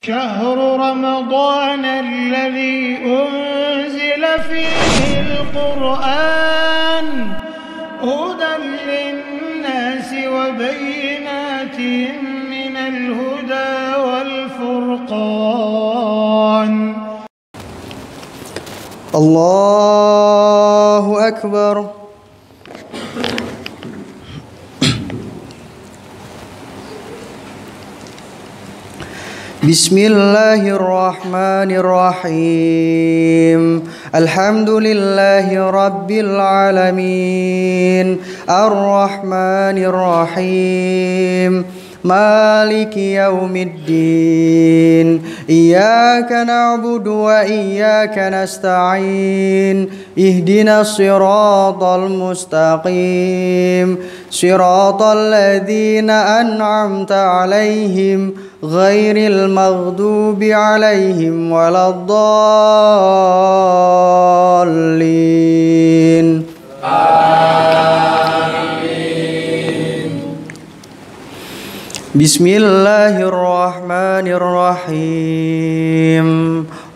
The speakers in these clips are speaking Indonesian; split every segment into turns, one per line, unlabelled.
شهر رمضان الذي أنزل فيه القرآن هدى للناس وبينات من الهدى والفرقان.
الله أكبر. بسم الله الرحمن الرحيم. الحمد لله رب العالمين الرحمن الرحيم مالك يوم الدين. إياك نعبد وإياك نستعين. اهدنا الصراط المستقيم صراط الذين أنعمت عليهم غير المغضوب عليهم ولا الضالين. بسم الله الرحمن الرحيم.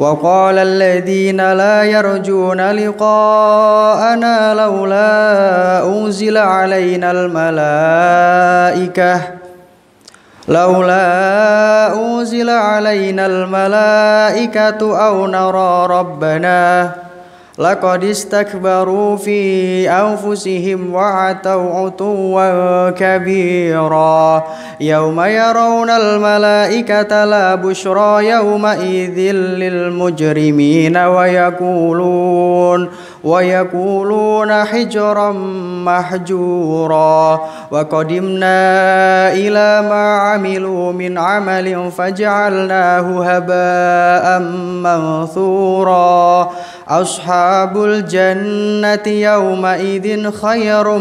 وقال الذين لا يرجون لقاءنا لولا أنزل علينا الملائكة أو نرى ربنا لقد استكبروا في أنفسهم وعتوا عتوا كبيرا. يوم يرون الملائكة لا بشرى يومئذ للمجرمين ويقولون حجرا محجورا. وقدمنا إلى ما عملوا من عمل فجعلناه هباء منثورا. أصحاب الجنة يومئذ خير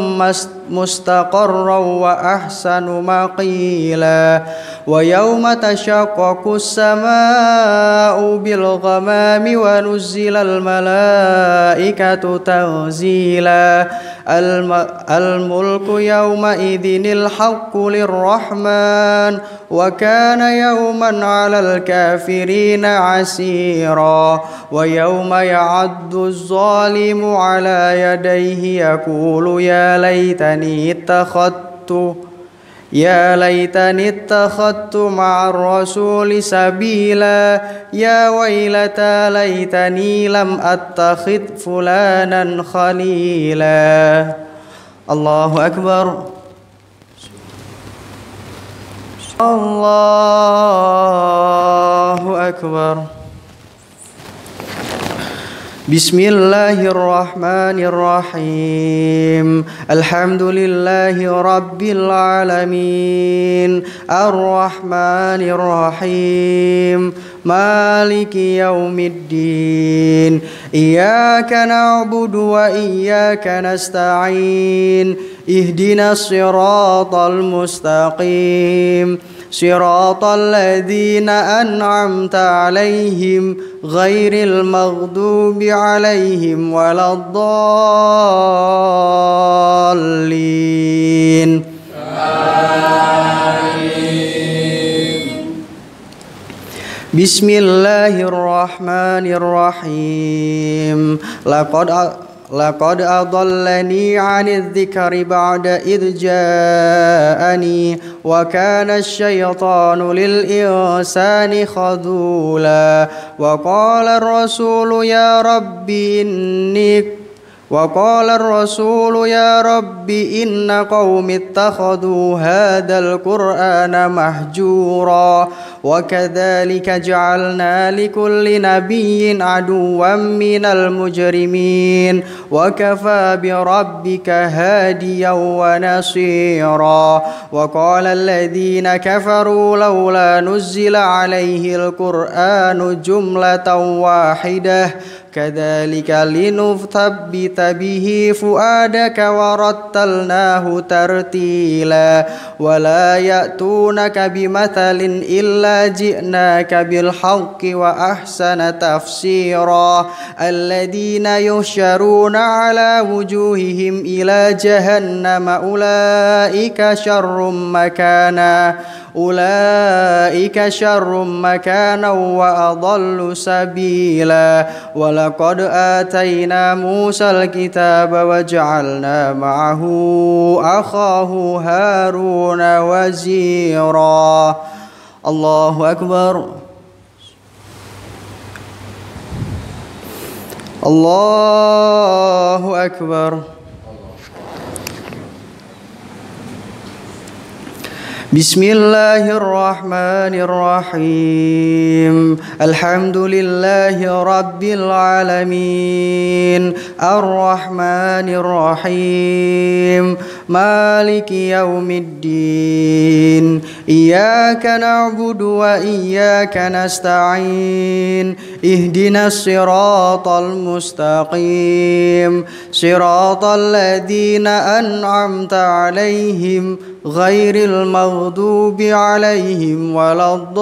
مستقرا وأحسن مقيلا. ويوم تشقق السماء بالغمام ونزل الملائكة تنزيلا. الملك يومئذ الحق للرحمن وكان يوما على الكافرين عسيرا. ويوم يعض الظالم على يديه يقول يا ليتني اتخذت مع الرسول سبيلا. يا ويلتى ليتني لم أتخذ فلانا خليلا. الله أكبر. الله أكبر. بسم الله الرحمن الرحيم. الحمد لله رب العالمين الرحمن الرحيم مالك يوم الدين. إياك نعبد وإياك نستعين. اهدنا الصراط المستقيم صراط الذين أنعمت عليهم غير المغضوب عليهم ولا الضالين. بسم الله الرحمن الرحيم. لقد أضلني عن الذكر بعد إذ جاءني وكان الشيطان للإنسان خذولا. وقال الرسول يا رب إن قوم اتخذوا هذا القرآن مهجورا. وكذلك جعلنا لكل نبي عدوا من المجرمين وكفى بربك هاديا ونصيرا. وقال الذين كفروا لولا نزل عليه القرآن جملة واحدة كذلك لنثبت به فؤادك ورتلناه ترتيلا. ولا يأتونك بمثل إلا جئناك بالحق وأحسن تفسيرا. الذين يحشرون على وجوههم إلى جهنم أولئك شر مكانا أولئك شر مكانا وأضل سبيلا ولقد آتينا موسى الكتاب وجعلنا معه أخاه هارون وزيرا الله أكبر الله أكبر بسم الله الرحمن الرحيم الحمد لله رب العالمين الرحمن الرحيم مالك يوم الدين إياك نعبد وإياك نستعين اهدنا الصراط المستقيم صراط الذين أنعمت عليهم غير المغضوب عليهم ولا الضالين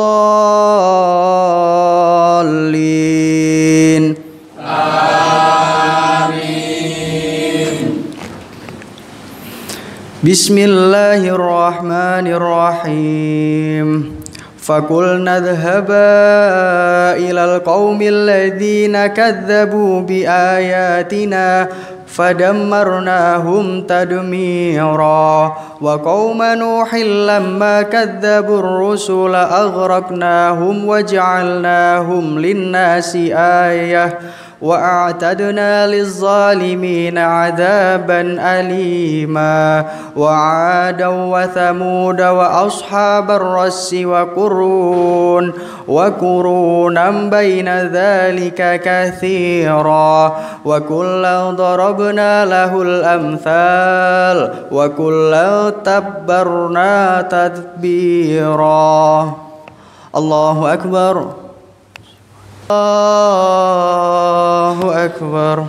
آمين بسم الله الرحمن الرحيم فقلنا اذهبا إلى القوم الذين كذبوا بآياتنا فدمرناهم تدميرا وقوم نوح لما كذبوا الرسل أغرقناهم وجعلناهم للناس آية وأعتدنا للظالمين عذابا أليما وعادا وثمود وأصحاب الرس وقرونا بين ذلك كثيرا وكلا ضربنا له الأمثال وكلا تبرنا تتبيرا الله أكبر الله أكبر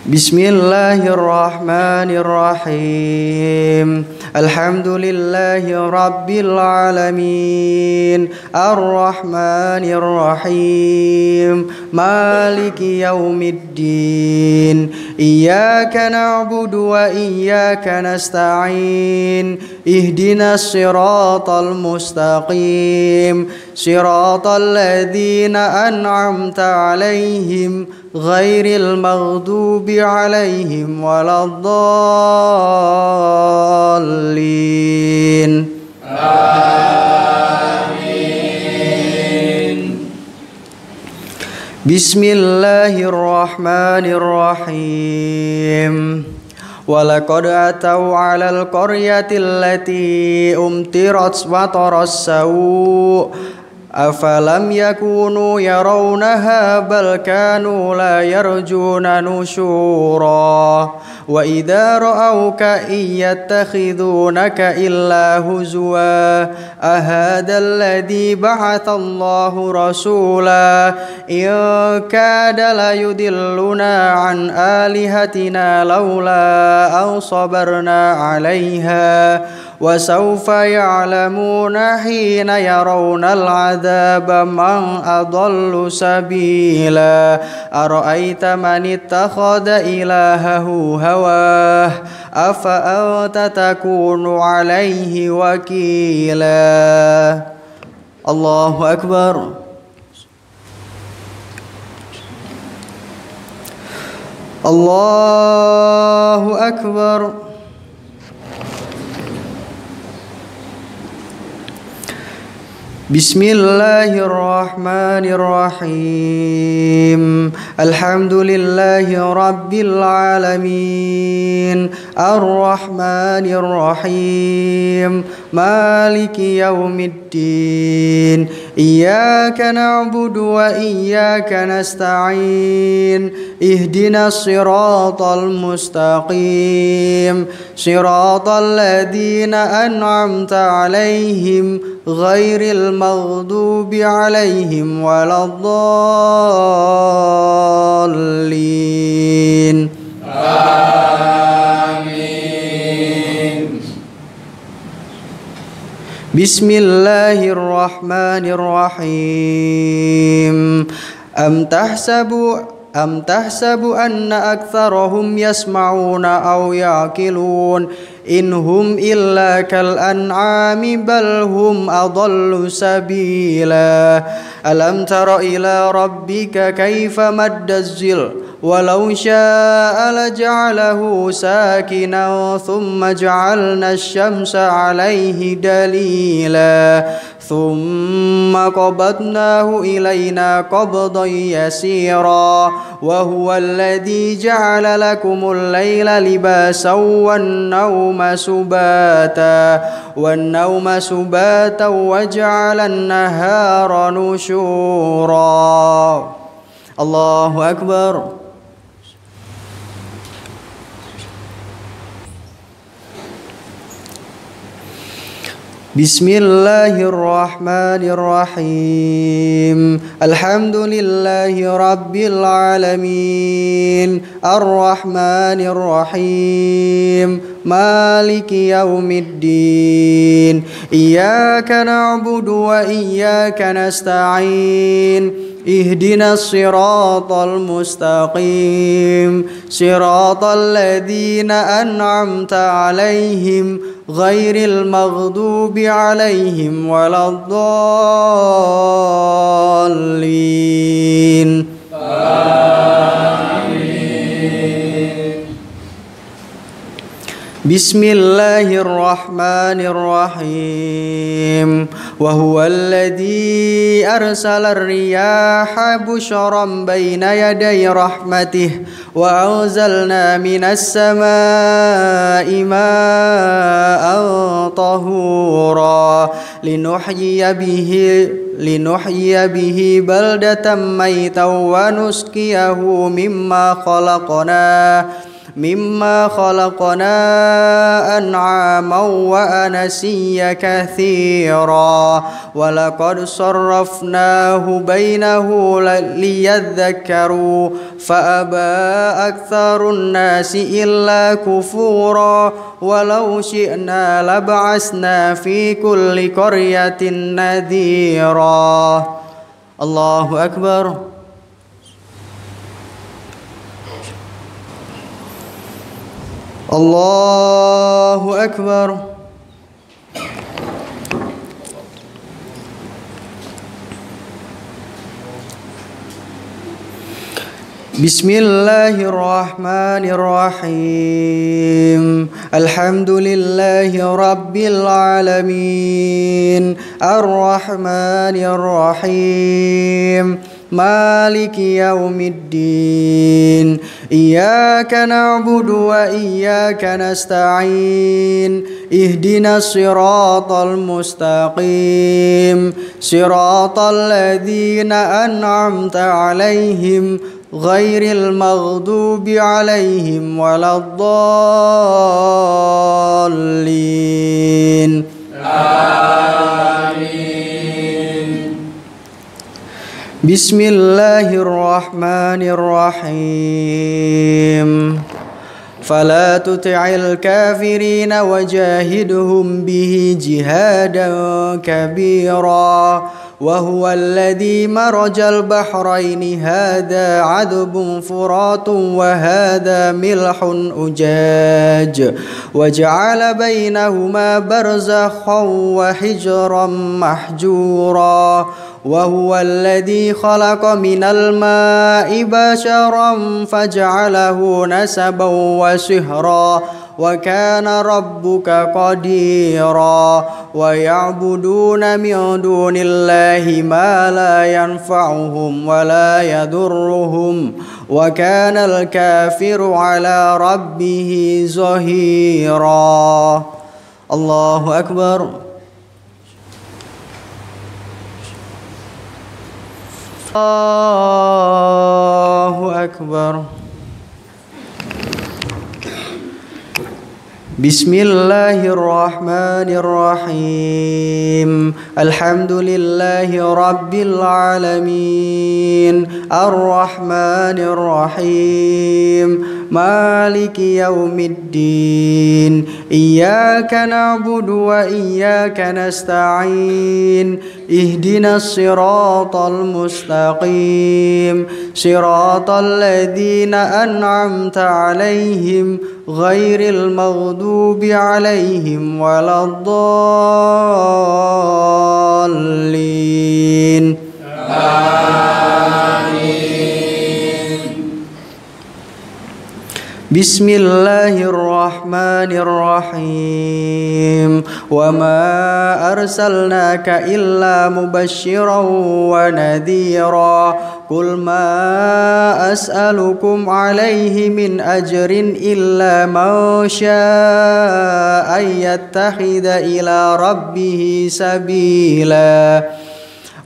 بسم الله الرحمن الرحيم الحمد لله رب العالمين الرحمن الرحيم مالك يوم الدين إياك نعبد وإياك نستعين اهدنا الصراط المستقيم صراط الذين أنعمت عليهم غير المغضوب عليهم ولا الضالين آمين بسم الله الرحمن الرحيم ولقد أتوا على القرية التي أمطرت مطر السوء أفلم يكونوا يرونها بل كانوا لا يرجون نشورا وإذا رأوك إن يتخذونك إلا هزوا أهذا الذي بعث الله رسولا إن كاد ليضلنا عن آلهتنا لولا أن صبرنا عليها وسوف يعلمون حين يرون العذاب من أضل سبيلا أرأيت من اتخذ إلهه هواه أفأنت تكون عليه وكيلا الله أكبر الله أكبر بسم الله الرحمن الرحيم الحمد لله رب العالمين الرحمن الرحيم مالك يوم الدين إياك نعبد وإياك نستعين اهدنا الصراط المستقيم صراط الذين أنعمت عليهم غير المغضوب عليهم ولا الضالين آمين بسم الله الرحمن الرحيم أم تحسب أن أكثرهم يسمعون أو يعقلون إن هم إلا كالأنعام بل هم أضل سبيلا ألم تر إلى ربك كيف مد الظل ولو شاء لجعله ساكنا ثم جعلنا الشمس عليه دليلا ثم قبضناه إلينا قبضا يسيرا وهو الذي جعل لكم الليل لباسا والنوم سباتا وجعل النهار نشورا الله أكبر بسم الله الرحمن الرحيم الحمد لله رب العالمين الرحمن الرحيم مالك يوم الدين إياك نعبد وإياك نستعين اهدنا الصراط المستقيم صراط الذين أنعمت عليهم غير المغضوب عليهم ولا الضالين بسم الله الرحمن الرحيم وهو الذي أرسل الرياح بشرا بين يدي رحمته وأنزلنا من السماء ماء طهورا لنحيي به بلدة ميتا ونسقيه مما خلقنا أنعاما وأناسيا كثيرا ولقد صرفناه بينه ليذكروا فأبى أكثر الناس إلا كفورا ولو شئنا لبعثنا في كل قرية نذيرا الله أكبر الله أكبر بسم الله الرحمن الرحيم الحمد لله رب العالمين الرحمن الرحيم مالك يوم الدين إياك نعبد وإياك نستعين اهدنا الصراط المستقيم صراط الذين أنعمت عليهم غير المغضوب عليهم ولا الضالين بسم الله الرحمن الرحيم فلا تطع الكافرين وجاهدهم به جهادا كبيرا وهو الذي مرج البحرين هذا عذب فرات وهذا ملح أجاج وجعل بينهما برزخا وحجرا محجورا وهو الذي خلق من الماء بشرا فجعله نسبا وسهرا وكان ربك قديرا ويعبدون من دون الله ما لا ينفعهم ولا يضرهم وكان الكافر على ربه ظهيرا الله أكبر الله أكبر Bismillahirrahmanirrahim. Alhamdulillahi rabbil alamin. Ar-Rahmanirrahim. Maliki yaumiddin. Iyyaka na'budu wa iyyaka nasta'in. Ihdinas siratal mustaqim. Siratal ladzina an'amta 'alaihim ghairil maghdubi 'alaihim waladdallin. Bismillahirrahmanirrahim. Wa ma arsalnaka illa mubasysyiran wa nadhira. Qul ma as'alukum alaihi min ajrin illa man syaa'a yattakhidha ila rabbih sabila.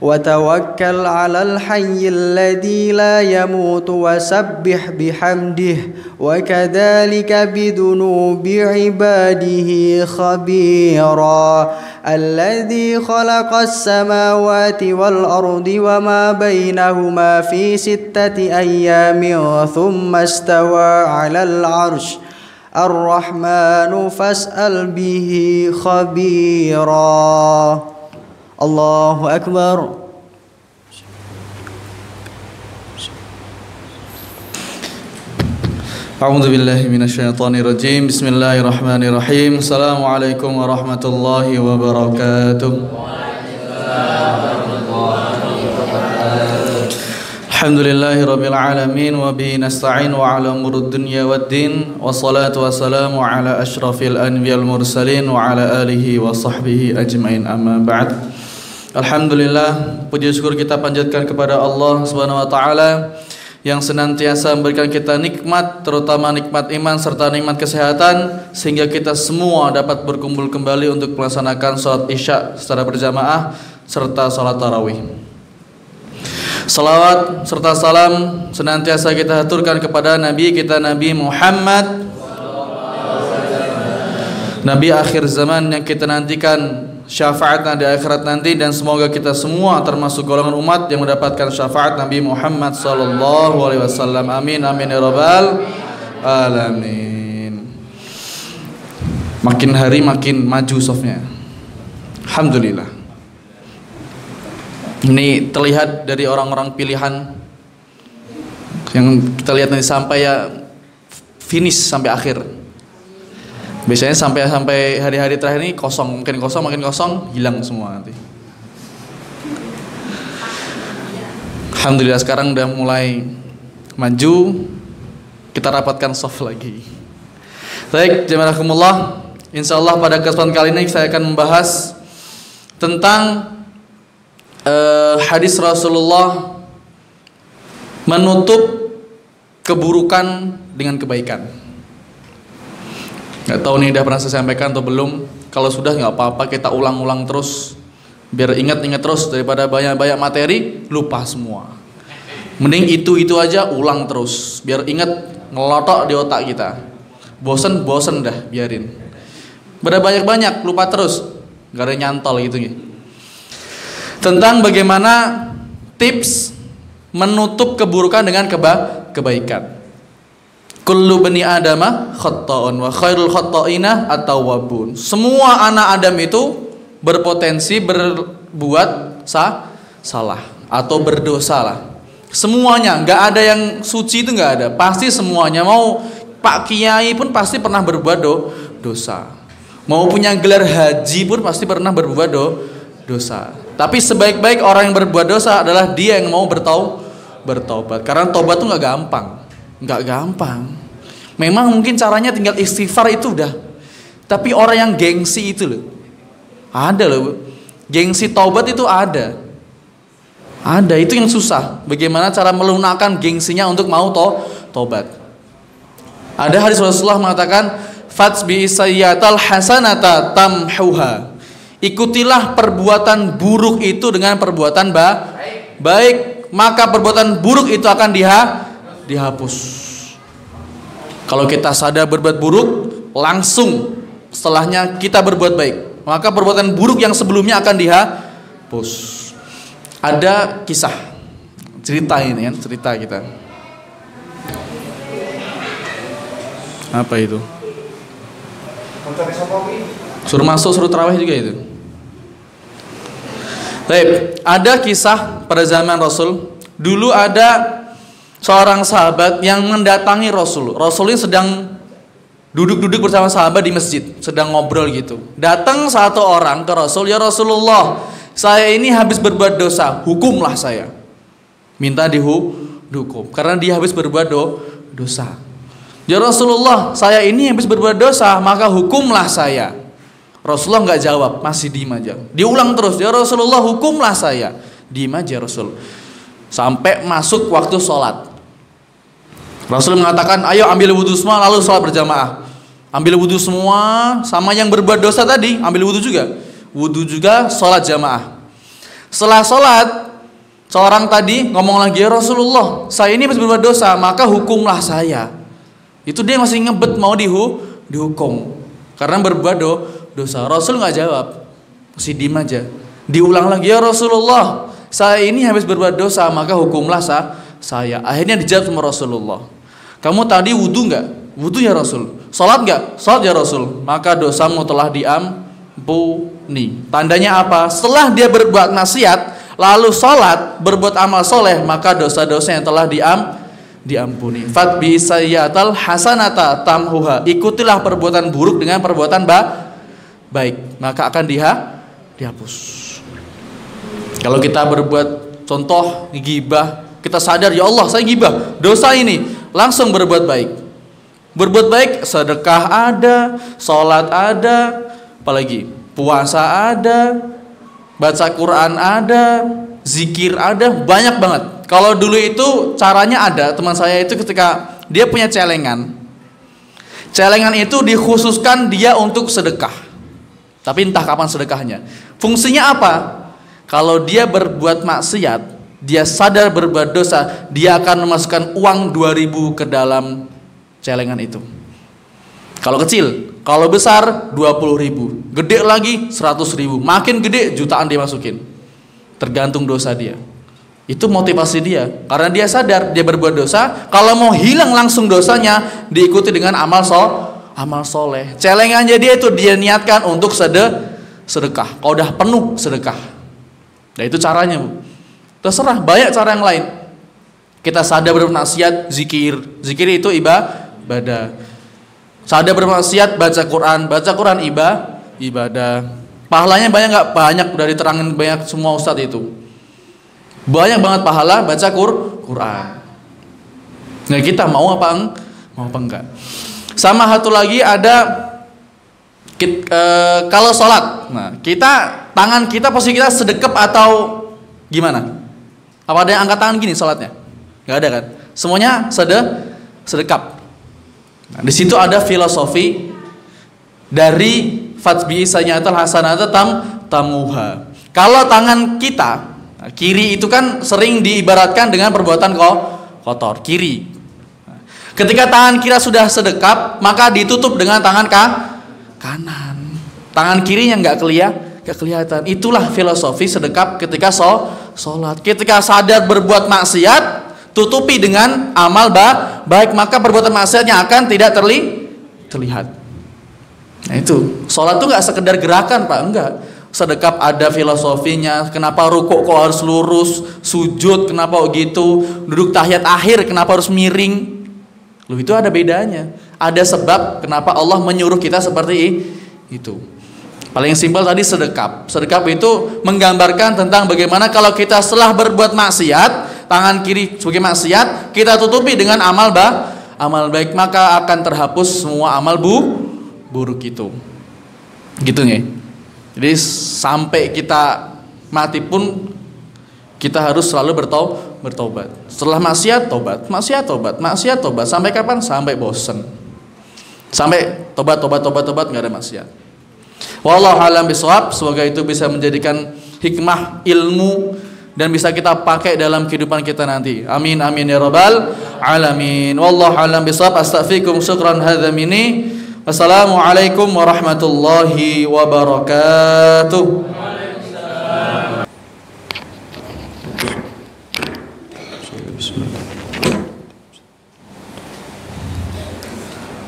وتوكل على الحي الذي لا يموت وسبح بحمده وكذلك بذنوب عباده خبيرا الذي خلق السماوات والأرض وما بينهما في 6 أيام ثم استوى على العرش الرحمن فاسأل به خبيرا. Allahu Akbar.
A'udzu billahi minasyaitonir rajim. Bismillahirrahmanirrahim. Assalamualaikum warahmatullahi wabarakatuh. Alhamdulillahi rabbil alamin wa bihi nasta'in wa ala umurud dunya waddin wassalatu wassalamu ala asyrafil anbiyal mursalin wa ala alihi wa sahbihi ajmain amma ba'd. Alhamdulillah, puji syukur kita panjatkan kepada Allah Subhanahu wa taala yang senantiasa memberikan kita nikmat, terutama nikmat iman serta nikmat kesehatan, sehingga kita semua dapat berkumpul kembali untuk melaksanakan salat Isya secara berjamaah serta salat tarawih. Salawat serta salam senantiasa kita haturkan kepada Nabi kita Nabi Muhammad, Nabi akhir zaman yang kita nantikan syafaatnya di akhirat nanti, dan semoga kita semua termasuk golongan umat yang mendapatkan syafaat Nabi Muhammad sallallahu alaihi wasallam. Amin amin ya rabbal alamin. Makin hari makin maju softnya. Alhamdulillah. Ini terlihat dari orang-orang pilihan yang kita lihat nanti sampai ya finish sampai akhir. Biasanya sampai hari-hari terakhir ini kosong, makin kosong, hilang semua nanti. Alhamdulillah sekarang udah mulai maju, kita rapatkan soft lagi. Baik, jazakumullah. Insyaallah pada kesempatan kali ini saya akan membahas tentang hadis Rasulullah menutup keburukan dengan kebaikan. Gak tahu nih udah pernah saya sampaikan atau belum. Kalau sudah nggak apa-apa, kita ulang-ulang terus biar ingat-ingat terus, daripada banyak-banyak materi lupa semua. Mending itu aja ulang terus biar ingat, ngelotok di otak kita. Bosen dah biarin. Pada banyak-banyak lupa terus, gak ada nyantol gitu nih. Tentang bagaimana tips menutup keburukan dengan kebaikan. Kullu bani adama khatta'un wa khairul khatta'ina at-tawwabun. Semua anak Adam itu berpotensi berbuat salah atau berdosa lah. Semuanya, nggak ada yang suci, itu nggak ada. Pasti semuanya, mau Pak Kiai pun pasti pernah berbuat dosa. Mau punya gelar haji pun pasti pernah berbuat dosa. Tapi sebaik-baik orang yang berbuat dosa adalah dia yang mau bertaubat. Karena taubat itu nggak gampang. Memang mungkin caranya tinggal istighfar itu udah. Tapi orang yang gengsi itu loh, ada loh. Gengsi taubat itu ada. Itu yang susah. Bagaimana cara melunakkan gengsinya untuk mau taubat. Ada hadis Rasulullah mengatakan, "Fatsbi sayyatal hasanata tamhuha." Ikutilah perbuatan buruk itu dengan perbuatan baik, maka perbuatan buruk itu akan dihapus. Kalau kita sadar berbuat buruk, langsung setelahnya kita berbuat baik, maka perbuatan buruk yang sebelumnya akan dihapus. Ada kisah, cerita ini kan, cerita kita. Apa itu? Suruh masuk, suruh tarawih juga itu. Baik, ada kisah pada zaman Rasul. Dulu ada seorang sahabat yang mendatangi Rasul. Rasul ini sedang duduk-duduk bersama sahabat di masjid, sedang ngobrol gitu. Datang satu orang ke Rasul, "Ya Rasulullah, saya ini habis berbuat dosa, hukumlah saya." Minta dihukum karena dia habis berbuat dosa. "Ya Rasulullah, saya ini habis berbuat dosa, maka hukumlah saya." Rasulullah nggak jawab, masih diem aja. Diulang terus, "Ya Rasulullah, hukumlah saya." Diem aja Rasul. Sampai masuk waktu sholat. Rasul mengatakan, "Ayo ambil wudhu semua lalu sholat berjamaah." Ambil wudhu semua, sama yang berbuat dosa tadi ambil wudhu juga. Wudhu juga, sholat jamaah. Setelah sholat, seorang tadi ngomong lagi, "Ya Rasulullah, saya ini habis berbuat dosa, maka hukumlah saya." Itu dia masih ngebet mau dihukum karena berbuat dosa. Rasul nggak jawab, masih diem aja. Diulang lagi, "Ya Rasulullah, saya ini habis berbuat dosa, maka hukumlah saya." Akhirnya dijawab sama Rasulullah, "Kamu tadi wudhu nggak?" "Wudhu ya Rasul." "Sholat nggak?" "Sholat ya Rasul." "Maka dosamu telah diampuni." Tandanya apa? Setelah dia berbuat maksiat lalu sholat, berbuat amal soleh, maka dosa-dosa yang telah diampuni. Fatbi sayyatal hasanata tamhuha. Ikutilah perbuatan buruk dengan perbuatan baik, maka akan dihapus. Kalau kita berbuat contoh gibah, kita sadar, "Ya Allah, saya gibah, dosa ini." Langsung berbuat baik. Berbuat baik, sedekah ada, sholat ada, apalagi puasa ada, baca Quran ada, zikir ada, banyak banget. Kalau dulu itu caranya ada, teman saya itu ketika dia punya celengan. Celengan itu dikhususkan dia untuk sedekah. Tapi entah kapan sedekahnya. Fungsinya apa? Kalau dia berbuat maksiat, dia sadar berbuat dosa, dia akan memasukkan uang 2.000 ke dalam celengan itu. Kalau kecil, kalau besar 20.000, gede lagi 100.000, makin gede jutaan dia masukin. Tergantung dosa dia. Itu motivasi dia, karena dia sadar dia berbuat dosa. Kalau mau hilang langsung dosanya, diikuti dengan amal soleh. Celengannya dia itu dia niatkan untuk sedekah. Kalau udah penuh sedekah. Nah itu caranya, Bu. Terserah, banyak cara yang lain. Kita sadar bermaksiat, zikir itu ibadah. Sadar bermaksiat, baca Quran ibadah. Pahalanya banyak nggak? Banyak, udah diterangin banyak semua ustadz itu. Banyak banget pahala baca Quran. Nah kita mau apa enggak? Sama satu lagi ada kalau sholat. Nah tangan kita posisi kita sedekap atau gimana? Apa ada yang angkat tangan gini sholatnya? Nggak ada kan? Semuanya sedekap. Nah, di situ ada filosofi dari fatbi sanyatul hasanata tamuha. Kalau tangan kita kiri itu kan sering diibaratkan dengan perbuatan kotor, kiri. Ketika tangan kiri sudah sedekap, maka ditutup dengan tangan kanan. Tangan kirinya nggak kelihatan. Itulah filosofi sedekap ketika sholat. Ketika sadar berbuat maksiat, tutupi dengan amal baik, maka perbuatan maksiatnya akan tidak terlihat. Nah itu, sholat itu nggak sekedar gerakan, Pak, enggak. Sedekap ada filosofinya. Kenapa rukuk kok harus lurus, sujud kenapa gitu, duduk tahiyat akhir kenapa harus miring. Loh itu ada bedanya. Ada sebab kenapa Allah menyuruh kita seperti itu. Paling simpel tadi sedekap. Sedekap itu menggambarkan tentang bagaimana kalau kita setelah berbuat maksiat, tangan kiri sebagai maksiat, kita tutupi dengan amal baik, maka akan terhapus semua amal buruk itu. Gitu nih. Jadi sampai kita mati pun kita harus selalu bertobat. Setelah maksiat tobat, sampai kapan? Sampai bosan. Sampai tobat nggak ada maksiat. Wallahu a'lam bishawab. Semoga itu bisa menjadikan hikmah ilmu dan bisa kita pakai dalam kehidupan kita nanti. Amin amin ya rabbal alamin. Wallahu a'lam bishawab. Astaghfirukum syukran hadza minni Assalamualaikum warahmatullahi wabarakatuh.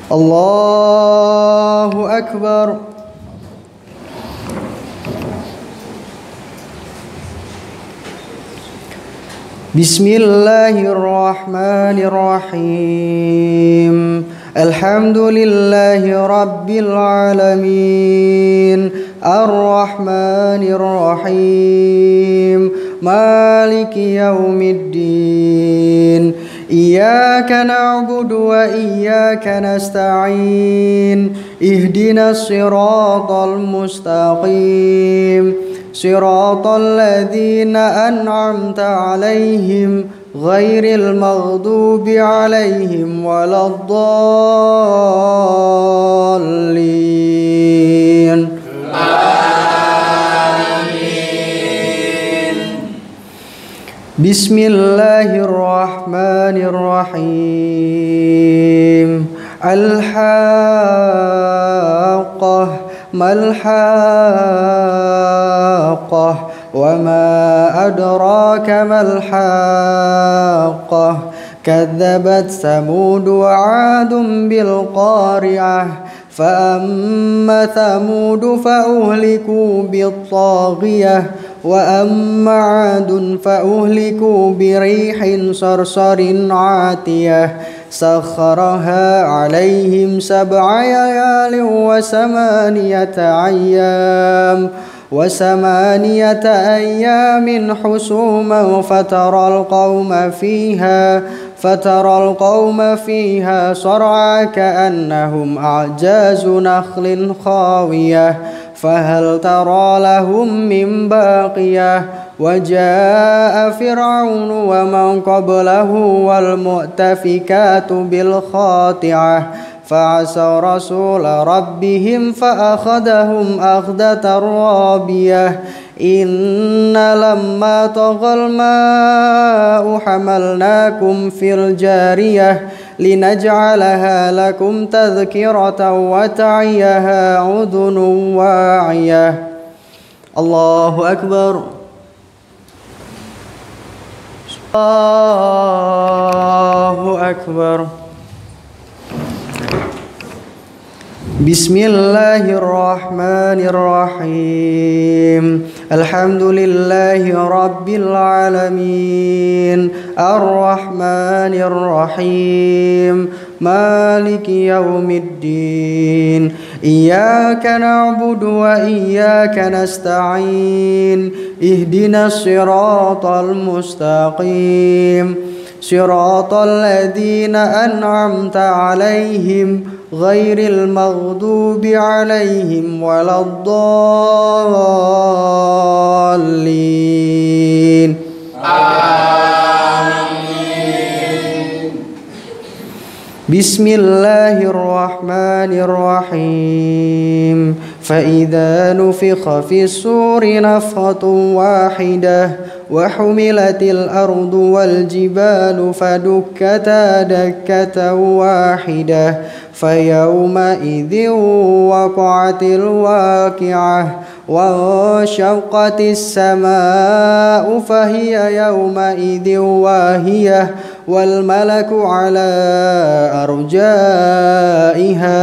Allahu Akbar. Bismillahirrahmanirrahim. Alhamdulillahi rabbil alamin. Ar-Rahmanir Rahim. Maliki yaumiddin. Iyyaka na'budu wa iyyaka nasta'in. Ihdinas siratal mustaqim. Siratal ladzina an'amta 'alaihim ghairil maghdubi 'alaihim waladdallin. Amin. Bismillahirrahmanirrahim. Al-Haqqah malhaqqah wa ma adraka malhaqqah kadzabat samud wa 'adun bil qari'ah fa amma thamud fa uhliku bit taghiyah wa amma 'adun fa uhliku bi rihin sarsarin 'atiyah سخرها عليهم 7 ليال وثمانية أيام حسوما فترى القوم فيها صرعى كأنهم أعجاز نخل خاوية فهل ترى لهم من باقية وجاء فرعون ومن قبله والمؤتفكات بالخاطئة فعصوا رسول ربهم فأخذهم أخذة رابية إن لما طغى الماء حملناكم في الجارية لنجعلها لكم تذكرة وتعيها أذن واعية. الله أكبر. الله أكبر. Bismillahirrahmanirrahim. Alhamdulillahi rabbil alamin. Ar-Rahmanir Rahim. Maliki yaumiddin. Iyyaka na'budu wa iyyaka nasta'in. Ihdinas siratal mustaqim. Siratal ladzina an'amta 'alaihim ghairil maghdubi 'alaihim waladdallin. Amin. Bismillahirrahmanirrahim. فإذا نفخ في الصور نفخة واحدة وحملت الأرض والجبال فدكتا دكة واحدة فيومئذ وقعت الواقعة وانشقت السماء فهي يومئذ واهية والملك على أرجائها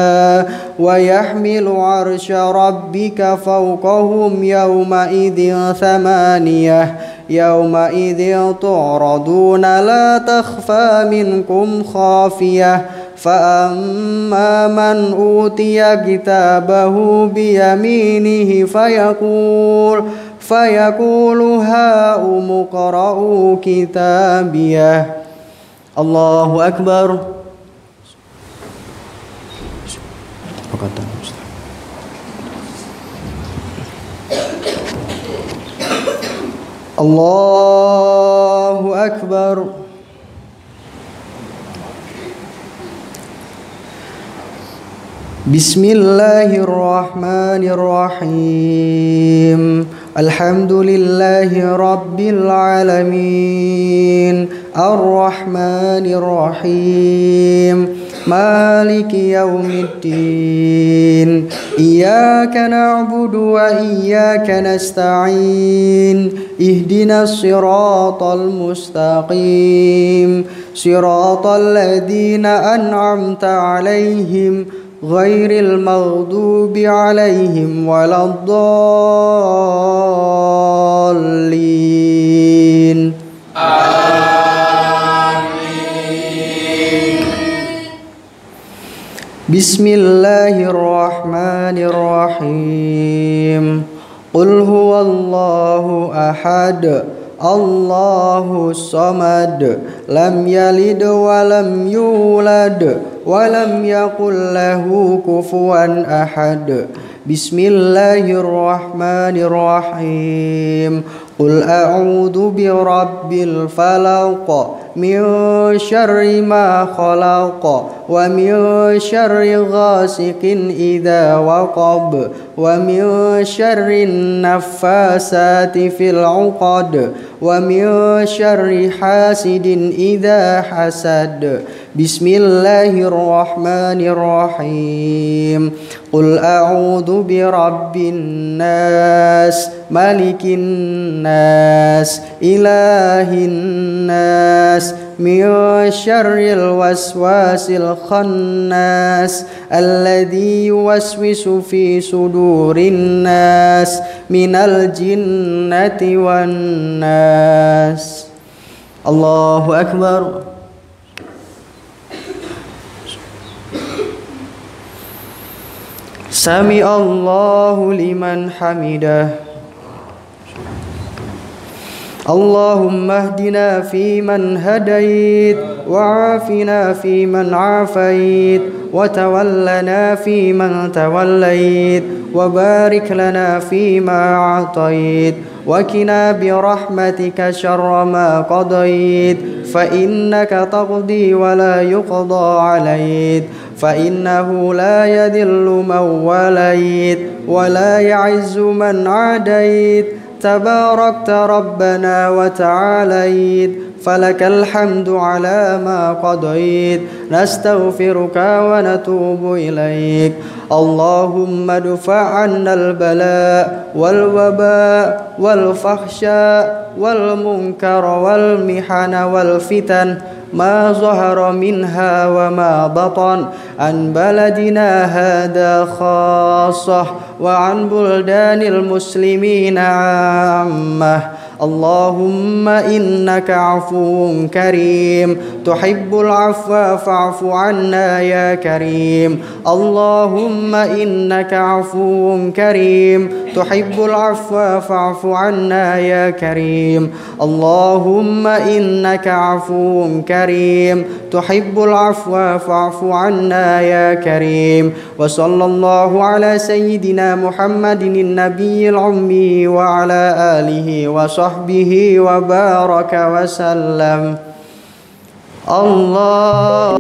ويحمل عرش ربك فوقهم يومئذ ثمانية يومئذ تعرضون لا تخفى منكم خافية فأما من أوتي كتابه بيمينه فيقول هاؤم اقرءوا كتابيه. الله أكبر. الله أكبر. بسم الله الرحمن الرحيم. الحمد لله رب العالمين الرحمن الرحيم مالك يوم الدين إياك نعبد وإياك نستعين اهدنا الصراط المستقيم صراط الذين أنعمت عليهم غير المغضوب عليهم ولا الضالين بسم الله الرحمن الرحيم قل هو الله أحد الله الصمد لم يلد ولم يولد ولم يكن له كفوا أحد بسم الله الرحمن الرحيم قل أعوذ برب الفلق من شر ما خلق ومن شر غاسق إذا وقب ومن شر النفاسات في العقد ومن شر حاسد إذا حسد بسم الله الرحمن الرحيم قل أعوذ برب الناس ملك الناس إله الناس من شر الوسواس الخناس الذي يوسوس في صدور الناس من الجنة والناس الله أكبر سمع الله لمن حمده اللهم اهدنا فيمن هديت وعافنا فيمن عافيت وتولنا فيمن توليت وبارك لنا فيما أعطيت وقنا برحمتك شر ما قضيت فإنك تقضي ولا يقضى عليك فإنه لا يذل من وليت ولا يعز من عاديت تباركت ربنا وتعاليت فلك الحمد على ما قضيت نستغفرك ونتوب إليك اللهم ادفع عنا البلاء والوباء والفحشاء والمنكر والمحن والفتن ما ظهر منها وما بطن عن بلدنا هذا خاصة وعن بلدان المسلمين عامة اللهم إنك عفو كريم تحب العفو فاعف عنا يا كريم اللهم إنك عفو كريم تحب العفو فاعف عنا يا كريم اللهم إنك عفو كريم تحب العفو فاعف عنا يا كريم وصلى الله على سيدنا محمد النبي الأمي وعلى آله وصحبه وبارك وسلم الله